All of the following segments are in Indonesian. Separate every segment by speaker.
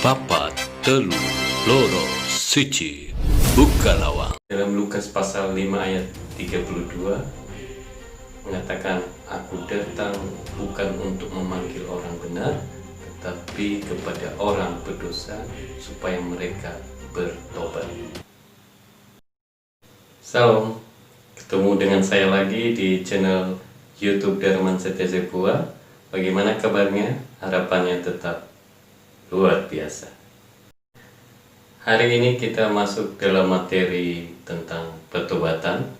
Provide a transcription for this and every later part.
Speaker 1: papat telu loro siji buka lawang.
Speaker 2: Dalam Lukas pasal 5 ayat 32 mengatakan, aku datang bukan untuk memanggil orang benar, tetapi kepada orang berdosa supaya mereka bertobat. Salam, ketemu dengan saya lagi di channel YouTube Darman Setia Zebua. Bagaimana kabarnya? Harapannya tetap luar biasa. Hari ini kita masuk dalam materi tentang pertobatan.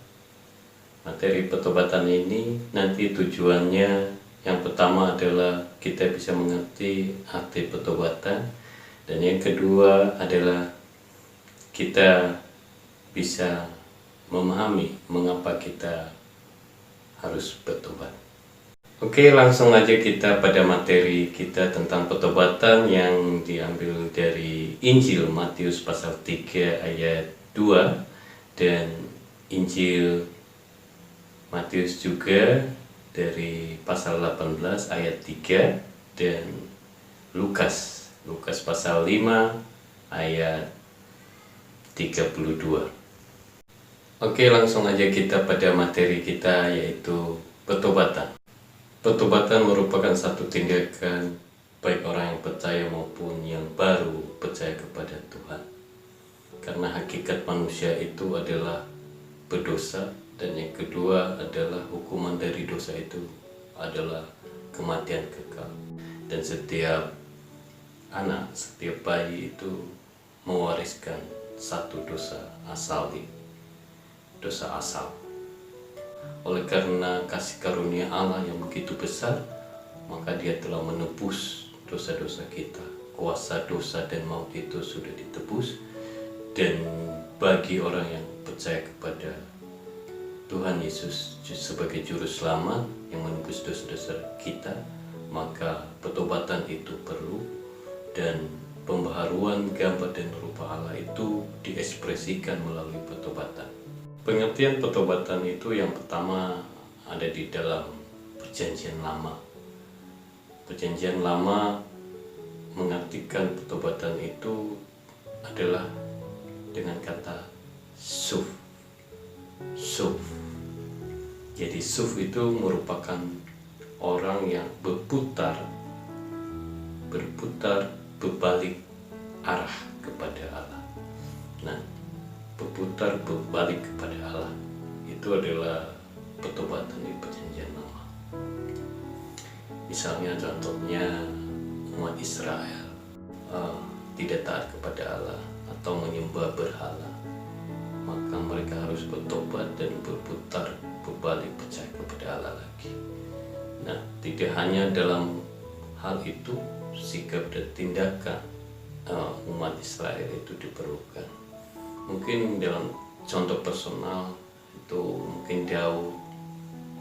Speaker 2: Materi pertobatan ini nanti tujuannya yang pertama adalah kita bisa mengerti arti pertobatan, dan yang kedua adalah kita bisa memahami mengapa kita harus bertobat. Oke, langsung aja kita pada materi kita tentang pertobatan yang diambil dari Injil Matius pasal 3 ayat 2 dan Injil Matius juga dari pasal 18 ayat 3 dan Lukas pasal 5 ayat 32. Oke, langsung aja kita pada materi kita, yaitu pertobatan. Pertobatan merupakan satu tindakan baik orang yang percaya maupun yang baru percaya kepada Tuhan. Karena hakikat manusia itu adalah berdosa, dan yang kedua adalah hukuman dari dosa itu adalah kematian kekal. Dan setiap anak, setiap bayi itu mewariskan satu dosa asal, dosa asal. Oleh karena kasih karunia Allah yang begitu besar, maka Dia telah menebus dosa-dosa kita. Kuasa dosa dan maut itu sudah ditebus, dan bagi orang yang percaya kepada Tuhan Yesus sebagai juru selamat yang menebus dosa-dosa kita, maka pertobatan itu perlu, dan pembaharuan gambar dan rupa Allah itu diekspresikan melalui pertobatan. Pengertian pertobatan itu yang pertama ada di dalam Perjanjian Lama. Perjanjian Lama mengartikan pertobatan itu adalah dengan kata suf. Jadi suf itu merupakan orang yang berputar berbalik arah kepada Allah. Nah, berputar berbalik kepada Allah itu adalah pertobatan di Perjanjian Lama. Misalnya contohnya umat Israel tidak taat kepada Allah atau menyembah berhala, maka mereka harus bertobat dan berputar berbalik percaya kepada Allah lagi. Nah, tidak hanya dalam hal itu, sikap dan tindakan umat Israel itu diperlukan. Mungkin dalam contoh personal itu mungkin Daud,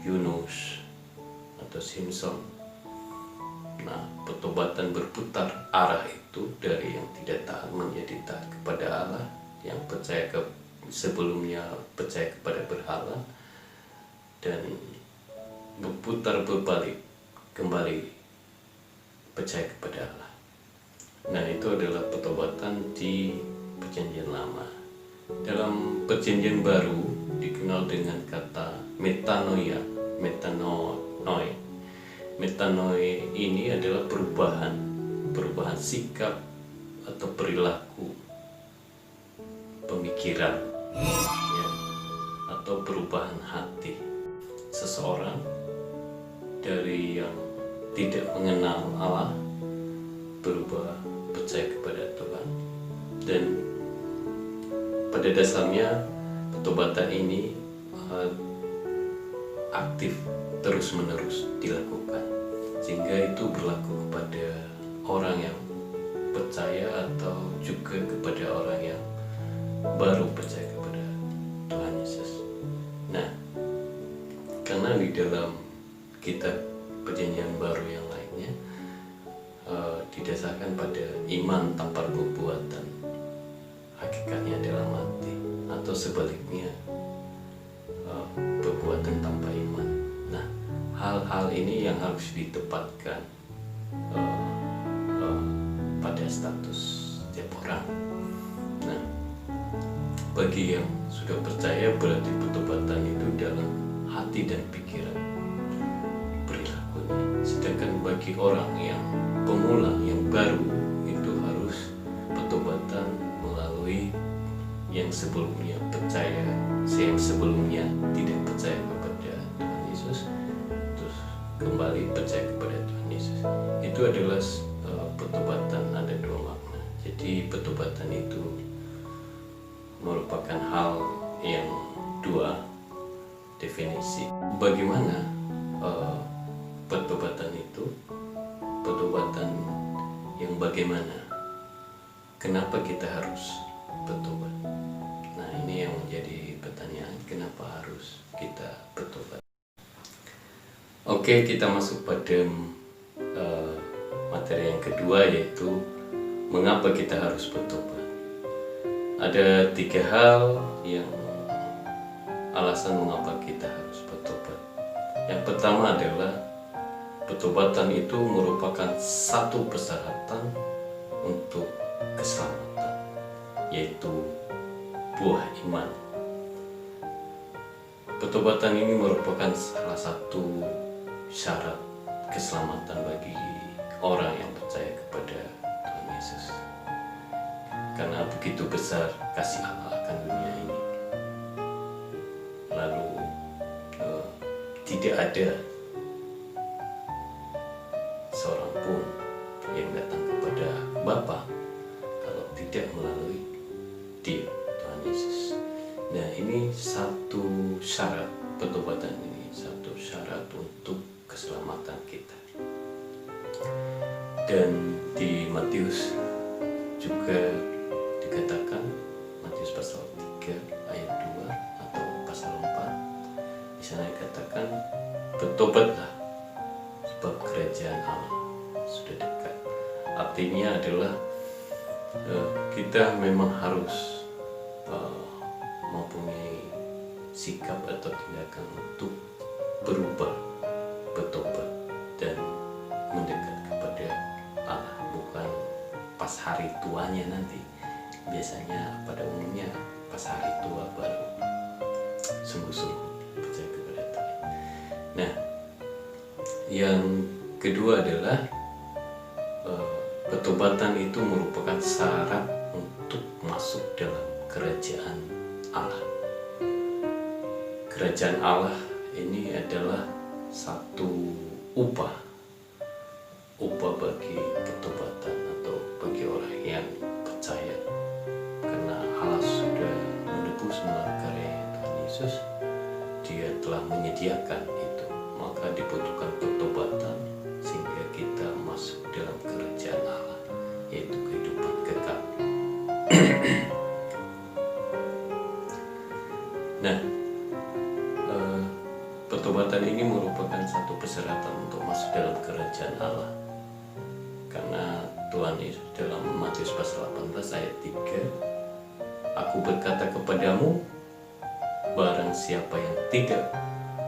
Speaker 2: Yunus, atau Simpson. Nah, pertobatan berputar arah itu dari yang tidak taat menjadi taat kepada Allah, yang sebelumnya percaya kepada berhala, dan berputar berbalik kembali percaya kepada Allah. Nah, itu adalah pertobatan di Perjanjian Lama. Dalam Perjanjian Baru dikenal dengan kata metanoia. Metanoia ini adalah perubahan sikap atau perilaku, pemikiran, ya, atau perubahan hati seseorang dari yang tidak mengenal Allah berubah percaya kepada Tuhan. Dan pada dasarnya pertobatan ini aktif terus-menerus dilakukan, sehingga itu berlaku kepada orang yang percaya atau juga kepada orang yang baru percaya kepada Tuhan Yesus. Nah, karena di dalam kitab Perjanjian Baru yang lainnya didasarkan pada iman tanpa perbuatan, hakikatnya adalah mati, atau sebaliknya perbuatan tanpa iman. Nah, hal-hal ini yang harus ditempatkan pada pada status setiap orang. Nah, bagi yang sudah percaya berarti pertobatan itu dalam hati dan pikiran, perilakunya. Sedangkan bagi orang yang pemula, yang baru, itu harus pertobatan melalui yang sebelumnya percaya, yang sebelumnya tidak percaya kepada Tuhan Yesus, terus kembali percaya kepada Tuhan Yesus. Itu adalah pertobatan, ada dua makna. Jadi pertobatan itu merupakan hal yang dua definisi. Bagaimana pertobatan itu? Pertobatan yang bagaimana? Kenapa kita harus bertobat? Nah, ini yang menjadi pertanyaan, kenapa harus kita bertobat? Oke, kita masuk pada materi yang kedua, yaitu mengapa kita harus bertobat. Ada 3 hal yang alasan mengapa kita harus bertobat. Yang pertama adalah pertobatan itu merupakan satu persyaratan untuk keselamatan, yaitu buah iman. Pertobatan ini merupakan salah satu syarat keselamatan bagi orang yang percaya kepada Tuhan Yesus. Karena begitu besar kasih Allah akan dunia ini, lalu tidak ada seorang pun yang datang kepada Bapa kalau tidak melalui Dia, Tuhan Yesus. Nah, ini satu syarat pertobatan, ini satu syarat untuk keselamatan kita. Dan di Matius juga dikatakan, Matius pasal 3 ayat 2 atau pasal 4, di sana dikatakan, bertobatlah sebab kerajaan Allah sudah dekat. Artinya adalah kita memang harus mempunyai sikap atau tindakan untuk berubah, bertobat dan mendekat kepada Allah, bukan pas hari tuanya nanti. Biasanya pada umumnya pas hari tua baru sungguh-sungguh percaya kepada Tuhan. Nah, yang kedua adalah pertobatan itu merupakan syarat untuk masuk dalam kerajaan Allah. Kerajaan Allah ini adalah satu upah bagi pertobatan atau bagi orang yang percaya. Karena Allah sudah menebus melalui karya Tuhan Yesus, Dia telah menyediakan itu, maka dibutuhkan pertobatan sehingga kita masuk dalam kerajaan Allah, yaitu kehidupan kekal. Nah, pertobatan ini merupakan satu persyaratan untuk masuk dalam kerajaan Allah. Karena Tuhan Yesus dalam Matius pasal 18 ayat 3, Aku berkata kepadamu, barang siapa yang tidak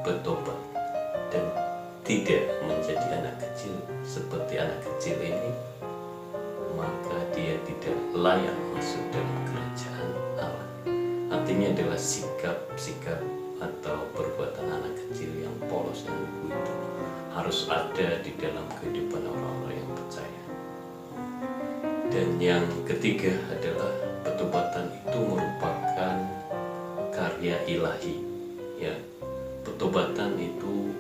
Speaker 2: bertobat dan tidak menjadi anak kecil seperti anak kecil ini, maka dia tidak layak masuk dalam kerajaan Allah. Artinya adalah sikap atau perbuatan anak kecil yang polos dan lugu itu harus ada di dalam kehidupan orang-orang yang percaya. Dan yang ketiga adalah pertobatan itu merupakan karya ilahi. Ya, pertobatan itu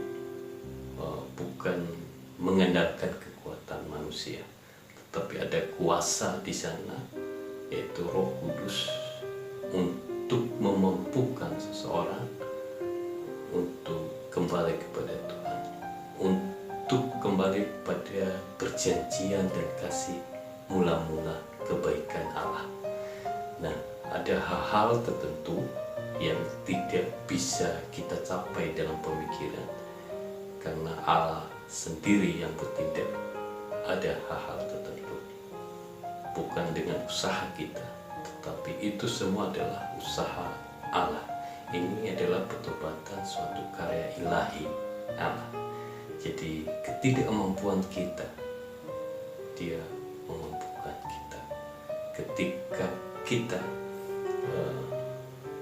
Speaker 2: bukan mengandalkan kekuatan manusia, tetapi ada kuasa di sana, yaitu Roh Kudus, untuk memampukan seseorang untuk kembali kepada Tuhan, untuk kembali pada perjanjian dan kasih mula-mula kebaikan Allah. Nah, ada hal-hal tertentu yang tidak bisa kita capai dalam pemikiran, karena Allah sendiri yang bertindak. Ada hal-hal tertentu bukan dengan usaha kita, tetapi itu semua adalah usaha Allah. Ini adalah pertobatan suatu karya ilahi Allah. Jadi ketidakmampuan kita, Dia memampukan. Tuhan kita. Ketika kita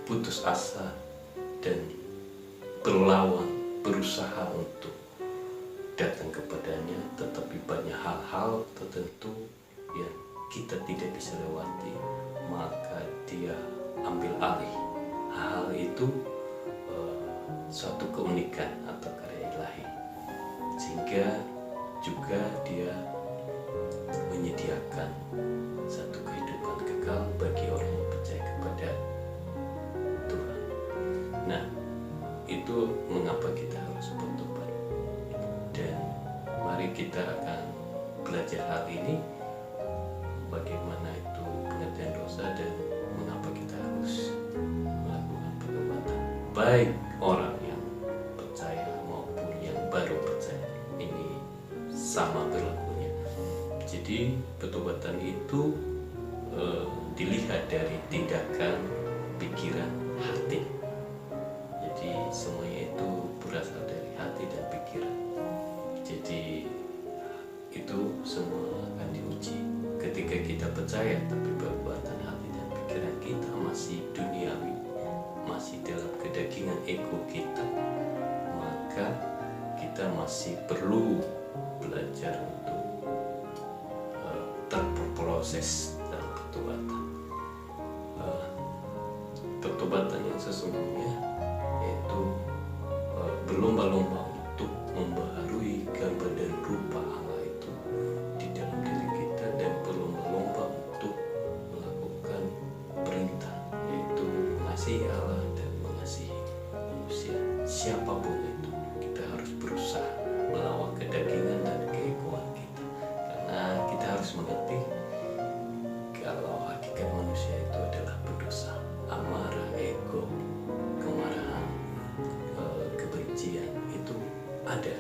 Speaker 2: putus asa dan berlawan, berusaha untuk datang kepadanya, tetapi banyak hal-hal tertentu yang kita tidak bisa lewati, maka dia ambil alih. Hal itu suatu keunikan atau karya ilahi, sehingga juga dia menyediakan satu kehidupan kekal bagi orang yang percaya kepada Tuhan. Nah, itu mengapa kita harus bertobat. Dan mari kita akan belajar hal ini, bagaimana itu pengertian dosa dan mengapa kita harus melakukan pertobatan. Baik orang yang percaya maupun yang baru percaya, ini sama berlakunya. Jadi pertobatan itu dilihat dari tindakan, pikiran, hati. Jadi semuanya itu berasal dari hati dan pikiran. Jadi itu semua akan diuji. Ketika kita percaya tapi perbuatan hati dan pikiran kita masih duniawi, masih dalam kedagingan ego kita, maka kita masih perlu belajar untuk terproses dalam pertobatan. Pertobatan yang sesungguhnya yaitu berlomba-lomba untuk membaharui gambar dan rupa Allah itu di dalam diri kita, dan berlomba-lomba untuk melakukan perintah, yaitu mengasihi Allah dan mengasihi manusia. Siapapun itu, kita harus berusaha melawan kedagingan dan keegoan kita, karena kita harus mengerti kalau hakikat manusia itu adalah berdosa. Amarah, ego, kemarahan, kebencian itu ada,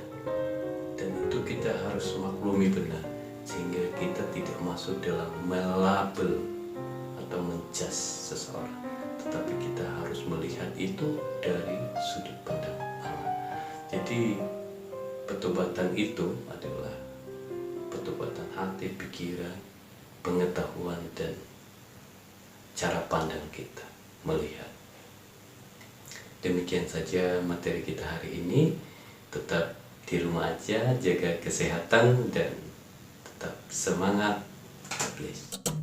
Speaker 2: dan itu kita harus maklumi benar, sehingga kita tidak masuk dalam melabel atau menjas seseorang, tetapi kita harus melihat itu dari sudut pandang Allah. Jadi pertobatan itu adalah pertobatan hati, pikiran, pengetahuan, dan cara pandang kita melihat. Demikian saja materi kita hari ini. Tetap di rumah aja, jaga kesehatan dan tetap semangat. God bless.